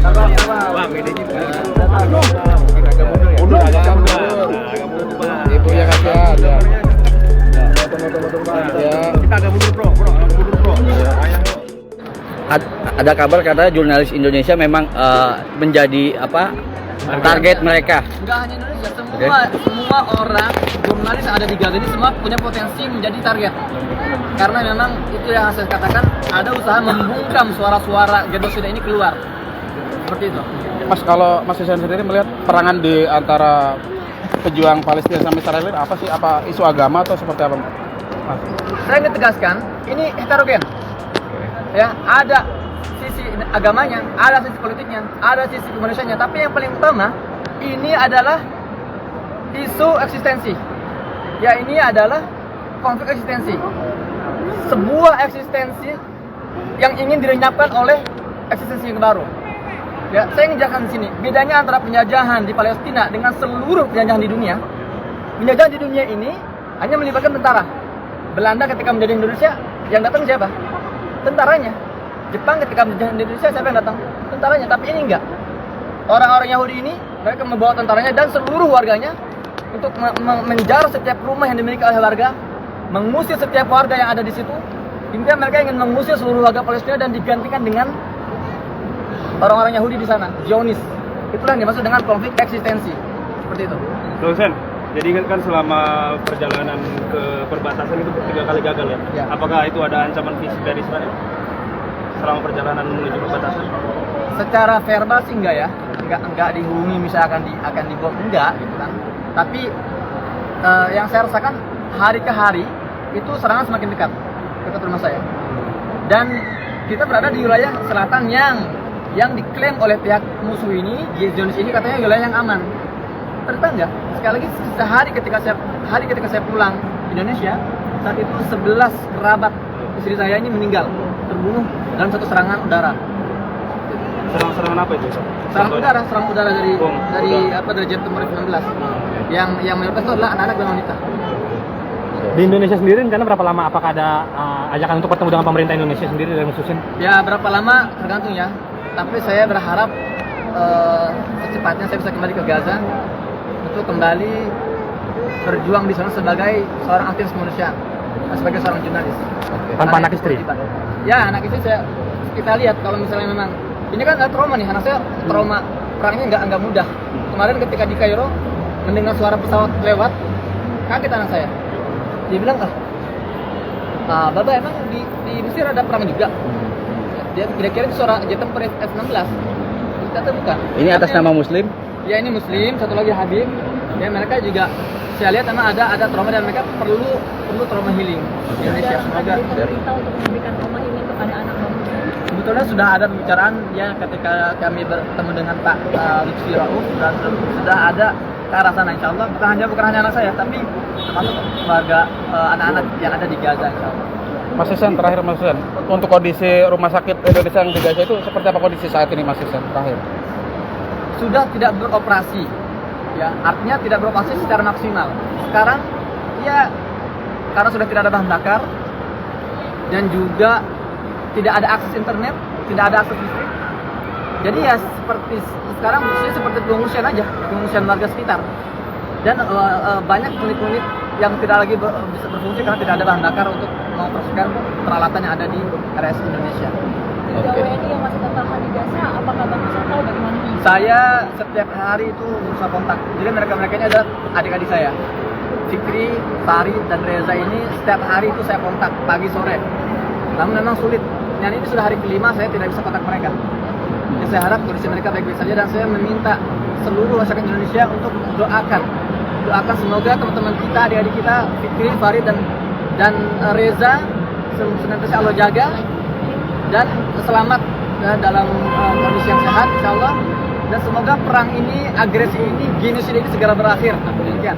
Bang, ini mundur agak mundur. Ibu ya kasihan ya. Kita agak mundur bro, agak mundur bro. Ada kabar katanya jurnalis Indonesia memang menjadi target mereka. Enggak hanya Indonesia, semua orang jurnalis yang ada di Gaza ini semua punya potensi menjadi target. Karena memang itu yang saya katakan, ada usaha membungkam suara-suara genosida ini keluar. Seperti itu. Mas, kalau Mas Ihsan sendiri melihat perangan di antara pejuang Palestina sama Israel ini apa sih? Apa isu agama atau seperti apa, Mas? Saya ingin tegaskan, ini heterogen. Ya, ada sisi agamanya, ada sisi politiknya, ada sisi kemanusiaannya, tapi yang paling utama ini adalah isu eksistensi. Ya, ini adalah konflik eksistensi. Sebuah eksistensi yang ingin dilenyapkan oleh eksistensi yang baru. Ya, saya ingin jelaskan di sini, bedanya antara penjajahan di Palestina dengan seluruh penjajahan di dunia. Penjajahan di dunia ini hanya melibatkan tentara. Belanda ketika menjajah Indonesia, yang datang siapa? Tentaranya. Jepang ketika menjajah Indonesia, siapa yang datang? Tentaranya. Tapi ini enggak. Orang-orang Yahudi ini, mereka membawa tentaranya dan seluruh warganya untuk menjar setiap rumah yang dimiliki oleh warga, mengusir setiap warga yang ada di situ. Intinya mereka ingin mengusir seluruh warga Palestina dan digantikan dengan orang-orang Yahudi di sana, Zionis. Itulah yang dimaksud dengan konflik eksistensi. Seperti itu. Dosen, jadi kan selama perjalanan ke perbatasan itu 3 kali gagal ya? Ya. Apakah itu ada ancaman fisik dari Israel selama perjalanan menuju perbatasan? Secara verbal sih enggak ya, enggak dihubungi misalkan akan dibom, enggak gitu kan. Tapi yang saya rasakan hari ke hari itu serangan semakin dekat rumah saya. Dan kita berada di wilayah selatan yang diklaim oleh pihak musuh ini, Zionis ini katanya wilayah yang aman. Ternyata enggak. Sekali lagi sehari ketika saya pulang Indonesia, saat itu 11 kerabat istri saya ini meninggal, terbunuh dalam satu serangan udara. Serangan apa itu? Serangan udara dari jet tempur F-16. Yang mayoritas itu adalah anak-anak dan wanita. Di Indonesia sendiri rencana berapa lama? Apakah ada ajakan untuk bertemu dengan pemerintah Indonesia sendiri dan khususnya? Ya berapa lama tergantung ya. Tapi saya berharap secepatnya saya bisa kembali ke Gaza untuk kembali berjuang di sana sebagai seorang aktivis kemanusiaan, sebagai seorang jurnalis. Tanpa anak istri? Ya, anak istri kita lihat kalau misalnya memang ini kan ada trauma nih, anak saya trauma perangnya nggak mudah. Kemarin ketika di Kairo mendengar suara pesawat lewat, kaget anak saya. Dia bilang, Baba emang di Mesir ada perang juga? Dia kira-kira itu suara jet tempur F-16. Ternyata bukan. Ini atas nama Muslim? Ya, ini Muslim, satu lagi Habib. Ya, mereka juga saya lihat memang ada trauma dan mereka perlu trauma healing di Indonesia. Semoga pemerintah untuk memberikan trauma healing kepada anak bangsa. Sebetulnya sudah ada pembicaraan ya ketika kami bertemu dengan Pak Lutfi Rauf dan sudah ada ke arah sana insya Allah. Bukan hanya anak saya, tapi termasuk keluarga anak-anak yang ada di Gaza insya Allah. Mas Ihsan, terakhir Mas Ihsan, untuk kondisi rumah sakit Indonesia yang di Gaza itu seperti apa kondisi saat ini, Mas Ihsan, terakhir? Sudah tidak beroperasi, ya artinya tidak beroperasi secara maksimal. Sekarang ya karena sudah tidak ada bahan bakar dan juga tidak ada akses internet, tidak ada akses listrik. Jadi ya seperti sekarang seperti pengungsian aja, pengungsian warga sekitar. Dan banyak unit-unit yang tidak lagi bisa berfungsi karena tidak ada bahan bakar untuk mengoperasikan peralatan yang ada di RS Indonesia. WNI yang masih tertahan di Gaza, apakah Bang Ihsan tahu bagaimana? Saya setiap hari itu berusaha kontak. Jadi mereka ini adalah adik-adik saya. Fikri, Farid, dan Reza ini setiap hari itu saya kontak pagi sore. Namun memang sulit. Dan ini sudah hari kelima saya tidak bisa kontak mereka. Jadi saya harap kondisi mereka baik-baik saja dan saya meminta seluruh masyarakat Indonesia untuk doakan semoga teman-teman kita, adik-adik kita, Fikri, Farid dan Reza senantiasa Allah jaga dan selamat dalam kondisi yang sehat insya Allah, dan semoga perang ini, agresi ini, genosida ini segera berakhir. Demikian.